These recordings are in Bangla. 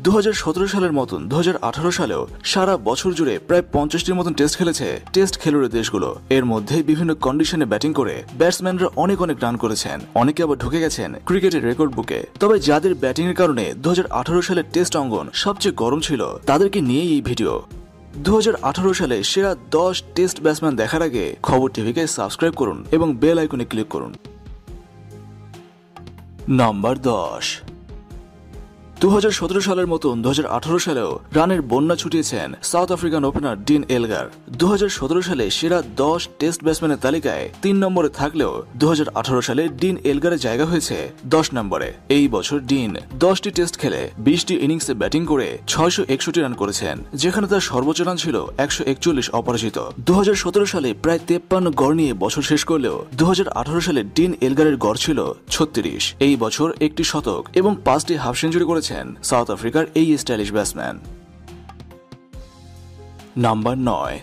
2017 সালের মতন 2018 সালেও সারা বছর জুড়ে প্রায় 50টির মতন টেস্ট খেলেছে টেস্ট খেলুড়ে দেশগুলো। এর মধ্যে বিভিন্ন কন্ডিশনে ব্যাটিং করে ব্যাটসম্যানরা অনেক রান করেছেন, অনেকে আবার ঢুকে গেছেন ক্রিকেটের রেকর্ড বুকে। তবে যাদের ব্যাটিং এর কারণে 2018 সালের টেস্ট অঙ্গন সবচেয়ে গরম ছিল, তাদেরকে নিয়েই এই ভিডিও। 2018 সালে সেরা 10 টেস্ট ব্যাটসম্যান দেখার আগে খবর টিভিকে সাবস্ক্রাইব করুন এবং বেল আইকনে ক্লিক করুন। নাম্বার 10। 2017 সালের মতন 2018 সালেও রানের বন্যা ছুটিয়েছেন South African opener Dean Elgar. 2017 সালে সেরা 10 টেস্ট ব্যাটসম্যানের তালিকায় 3 নম্বরে থাকলেও 2018 সালে ডিন এলগারের জায়গা হয়েছে 10 নম্বরে। এই বছর ডিন 10টি টেস্ট খেলে 20টি ইনিংসে ব্যাটিং করে 661 রান করেছেন, যেখানে তার সর্বোচ্চ রান ছিল 141 অপরাজিত। 2017 সালে প্রায় 53 গড় নিয়ে বছর শেষ করলেও 2018 সালে ডিন এলগারের গড় ছিল 36। এই বছর একটি শতক এবং 5টি হাফ সেঞ্চুরি করেছেন সাউথ আফ্রিকার এই স্টাইলিশ ব্যাটসম্যান। নাম্বার 9।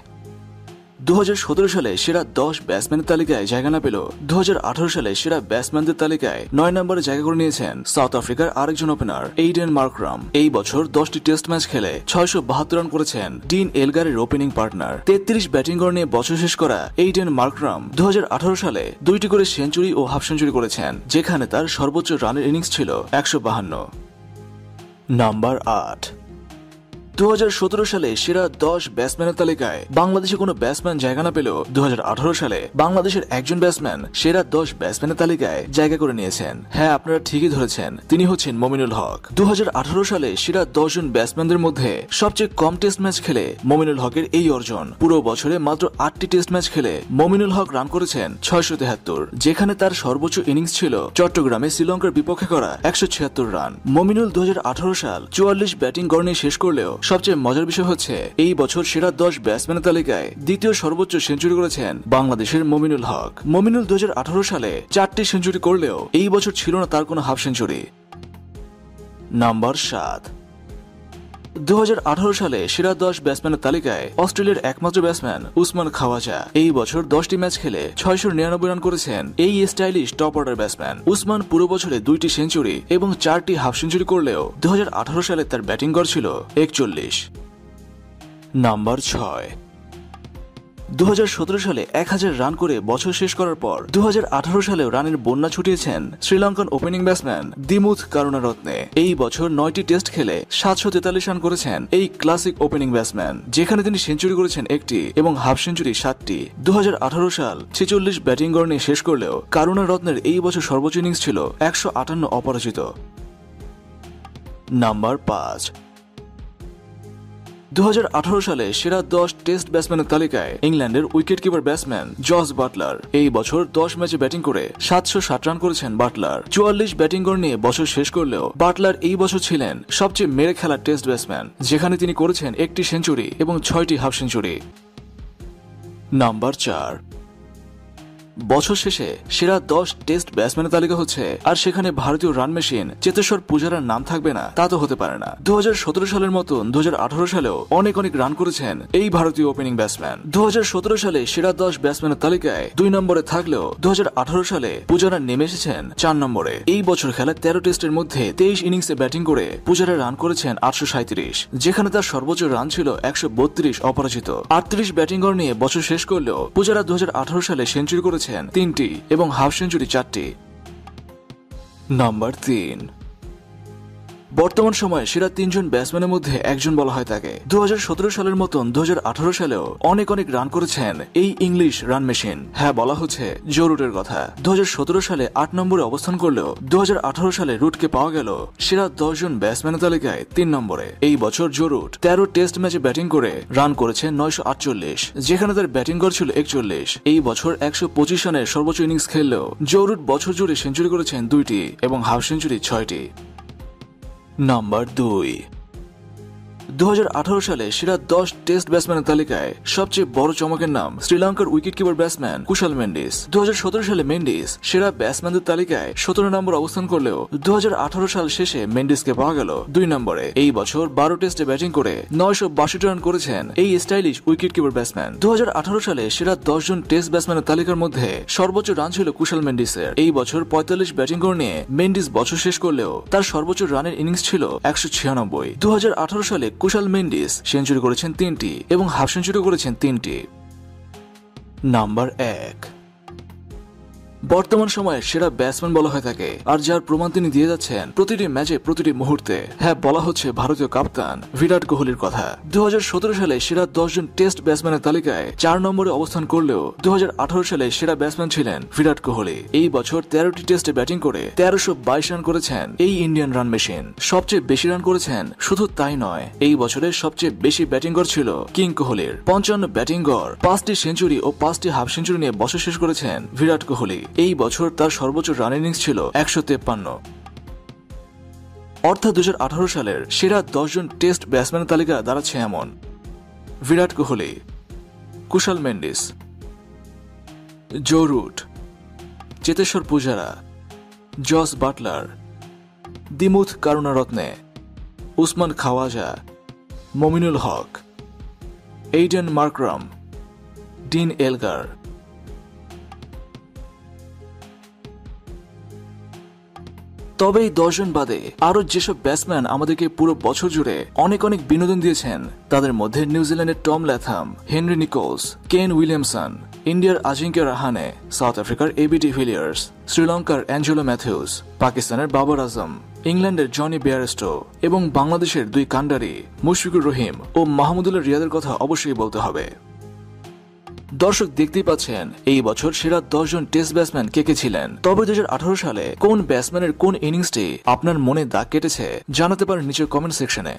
2017 সালে সেরা 10 ব্যাটসম্যানের তালিকায় জায়গা না পেল 2018 সালে সেরা ব্যাটসম্যানদের তালিকায় 9 নম্বরে জায়গা করে নিয়েছেন সাউথ আফ্রিকার আরেকজন ওপেনার এইডেন মার্করাম। এই বছর 10টি টেস্ট ম্যাচ খেলে 672 রান করেছেন ডিন এলগারের ওপেনিং পার্টনার। 33 ব্যাটিং গড় নিয়ে বছর শেষ করা এইডেন মার্করাম 2018 সালে 2টি করে সেঞ্চুরি ও হাফ সেঞ্চুরি করেছেন, যেখানে তার সর্বোচ্চ রানের ইনিংস ছিল 152। নাম্বার 8। 2017 সালে সেরা 10 ব্যাটসম্যানের তালিকায় বাংলাদেশে কোনো ব্যাটসম্যান জায়গা না পেলেও 2018 সালে বাংলাদেশের একজন ব্যাটসম্যান সেরা 10 ব্যাটসম্যানের তালিকায় জায়গা করে নিয়েছেন। হ্যাঁ, আপনারা ঠিকই ধরেছেন, তিনি হচ্ছেন মমিনুল হক। 2018 সালে সেরা 10 জন ব্যাটসম্যানদের মধ্যে সবচেয়ে কম টেস্ট ম্যাচ খেলে মমিনুল হকের এই অর্জন। পুরো বছরে মাত্র 8টি টেস্ট ম্যাচ খেলে মমিনুল হক রান করেছেন 673, যেখানে তার সর্বোচ্চ ইনিংস ছিল চট্টগ্রামে শ্রীলঙ্কার বিপক্ষে করা 176 রান। মমিনুল 2018 সাল 44 ব্যাটিং গড় নিয়ে শেষ করলেও সবচেয়ে মজার বিষয় হচ্ছে এই বছর সেরা 10 ব্যাটসম্যানের তালিকায় দ্বিতীয় সর্বোচ্চ সেঞ্চুরি করেছেন বাংলাদেশের মমিনুল হক। মমিনুল 2018 সালে 4টি সেঞ্চুরি করলেও এই বছর ছিল না তার কোনো হাফ সেঞ্চুরি। নাম্বার 7। 2018 সালে সেরা 10 ব্যাটসম্যানের তালিকায় অস্ট্রেলিয়ার একমাত্র ব্যাটসম্যান উসমান খাওয়াজা। এই বছর 10টি ম্যাচ খেলে 699 রান করেছেন এই stylish top order batsman. Usman পুরো বছরে 2টি সেঞ্চুরি এবং 4টি হাফ সেঞ্চুরি করলেও 2018 সালে তার ব্যাটিং গড় ছিল 41। নাম্বার 6। 2017 সালে 1000 রান করে বছর শেষ করার পর 2018 সালেও রানের বন্যা ছুটিয়েছেন শ্রীলঙ্কান ওপেনিং ব্যাটসম্যান দিমুথ কারুণারত্নে। এই বছর 9টি টেস্ট খেলে 743 রান করেছেন এই ক্লাসিক ওপেনিং ব্যাটসম্যান, যেখানে তিনি সেঞ্চুরি করেছেন 1টি এবং হাফ সেঞ্চুরি 7টি। 2018 সাল 46 ব্যাটিং গড় নিয়ে শেষ করলেও কারুণারত্নের এই বছর সর্বোচ্চ ইনিংস ছিল 158 অপরাজিত। নাম্বার 5। 2018 সালে সেরা 10 টেস্ট ব্যাটসম্যানের তালিকায় ইংল্যান্ডের wicket keeper batsman Jos Buttler. এই বছর 10 ম্যাচে ব্যাটিং করে 760 রান করেছেন বাটলার। 44 ব্যাটিং গড় নিয়ে বছর শেষ করলেও বাটলার এই বছর ছিলেন সবচেয়ে মেরে খেলা টেস্ট ব্যাটসম্যান, যেখানে তিনি করেছেন 1টি সেঞ্চুরি এবং 6টি হাফ সেঞ্চুরি। নাম্বার 4। বছর শেষে সেরা 10 টেস্ট ব্যাটসম্যানের তালিকা হচ্ছে, আর সেখানে ভারতীয় রান মেশিন চেতেশ্বর পূজারার নাম থাকবে না তা তো হতে পারে না। 2017 সালের মতন 2018 সালেও অনেক রান করেছেন এই ভারতীয় ওপেনিং ব্যাটসম্যান। 2017 সালে সেরা 10 ব্যাটসম্যানের তালিকায় 2 নম্বরে থাকলেও 2018 সালে পূজারা নেমে এসেছেন 4 নম্বরে। এই বছর খেলা 13 টেস্টের মধ্যে 23 ইনিংসে ব্যাটিং করে পূজারা রান করেছেন 837, যেখানে তার সর্বোচ্চ রান ছিল 132 অপরাজিত। 38 ব্যাটিং গড় নিয়ে বছর শেষ করলেও পূজারা 2018 সালে সেঞ্চুরি করেছেন 3টি এবং হাফ সেঞ্চুরি 4টি। নাম্বার 3। বর্তমান সময়ে সেরা 3 জন ব্যাটসম্যানের মধ্যে একজন বলা হয় তাকে। 2017 সালের মতন 2018 সালেও অনেক রান করেছেন এই ইংলিশ রান মেশিন। হ্যাঁ, বলা হচ্ছে জো রুটের কথা। 2017 সালে 8 নম্বরে অবস্থান করলেও 2018 সালে রুটকে পাওয়া গেল সেরা 10 জন ব্যাটসম্যানের তালিকায় 3 নম্বরে। এই বছর জো রুট 13 টেস্ট ম্যাচে ব্যাটিং করে রান করেছেন 948, যেখানে তার ব্যাটিং গড় ছিল 41। এই বছর 125 রানের সর্বোচ্চ ইনিংস খেললেও জো রুট বছর জুড়ে সেঞ্চুরি করেছেন 2টি এবং হাফ সেঞ্চুরি 6টি। নাম্বার 2। 2018 সালে সেরা 10 টেস্ট ব্যাটসম্যানের তালিকায় সবচেয়ে বড় চমকের নাম শ্রীলঙ্কার wicket keeper batsman Kushal Mendis. 2017 সালে মেন্ডিস সেরা ব্যাটসম্যানদের তালিকায় 17 নম্বর অবস্থান করলেও 2018 সাল শেষে মেন্ডিসকে পাওয়া গেল 2 নম্বরে। এই বছর 12 টেস্টে ব্যাটিং করে 962 রান করেছেন এই স্টাইলিশ উইকেট কিপার ব্যাটসম্যান। 2018 সালে সেরা 10 জন টেস্ট ব্যাটসম্যানের তালিকার মধ্যে সর্বোচ্চ রান ছিল কুশাল মেন্ডিসের। এই বছর 45 ব্যাটিং গড় নিয়ে মেন্ডিস বছর শেষ করলেও তার সর্বোচ্চ রানের ইনিংস ছিল 196। 2018 সালে কুশাল মেন্ডিস সেঞ্চুরি করেছেন 3টি এবং হাফ সেঞ্চুরি করেছেন 3টি। নাম্বার 1, বর্তমান সময়ে সেরা ব্যাটসম্যান বলা হয়ে থাকে, আর যার প্রমাণ তিনি দিয়ে যাচ্ছেন প্রতিটি ম্যাচে প্রতিটি মুহূর্তে। হ্যাঁ, বলা হচ্ছে ভারতীয় কাপ্তান বিরাট কোহলির কথা। 2017 সালে সেরা 10 জন টেস্ট ব্যাটসম্যানের তালিকায় 4 নম্বরে অবস্থান করলেও 2018 সালে সেরা ব্যাটসম্যান ছিলেন বিরাট কোহলি। এই বছর 13টি টেস্টে ব্যাটিং করে 1322 রান করেছেন এই ইন্ডিয়ান রান মেশিন। সবচেয়ে বেশি রান করেছেন, শুধু তাই নয়, এই বছরের সবচেয়ে বেশি ব্যাটিং গড় ছিল কিং কোহলির 55 ব্যাটিং গড়, 5টি সেঞ্চুরি ও 5টি হাফ সেঞ্চুরি নিয়ে বছর শেষ করেছেন বিরাট কোহলি। এই বছর তার সর্বোচ্চ রান ইনিংস ছিল 153। অর্থাৎ 2018 সালের সেরা 10 জন টেস্ট ব্যাটসম্যানের তালিকা দাঁড়াচ্ছে এমন: Virat Kohli, Kushal Mendis, Joe Root, Cheteshwar Pujara, Jos Buttler, Dimuth Karunaratne, Usman Khawaja, Mominul Haque, Aiden Markram, Dean Elgar. তবে এই 10 জন বাদে আরো যেসব ব্যাটসম্যান আমাদেরকে পুরো বছর জুড়ে অনেক অনেক বিনোদন দিয়েছেন, তাদের মধ্যে নিউজিল্যান্ডের Tom Latham, Henry Nicolas, Kane Williamson, ইন্ডিয়ার আজিঙ্ক্য রাহানে, সাউথ আফ্রিকার এবি ডিভিলিয়ার্স, শ্রীলঙ্কার অ্যাঞ্জেলো ম্যাথিউস, পাকিস্তানের বাবর আজম, ইংল্যান্ডের জনি বেয়ারস্টো এবং বাংলাদেশের 2 কান্ডারি মুশফিকুর রহিম ও মাহমুদুল্লাহ রিয়াদের কথা অবশ্যই বলতে হবে। দর্শক, দেখতেই পাচ্ছেন এই বছর সেরা 10 জন টেস্ট ব্যাটসম্যান কে কে ছিলেন। তবে 2018 সালে কোন ব্যাটসম্যানের কোন ইনিংসটি আপনার মনে দাগ কেটেছে জানাতে পারেন নিচের কমেন্ট সেকশনে।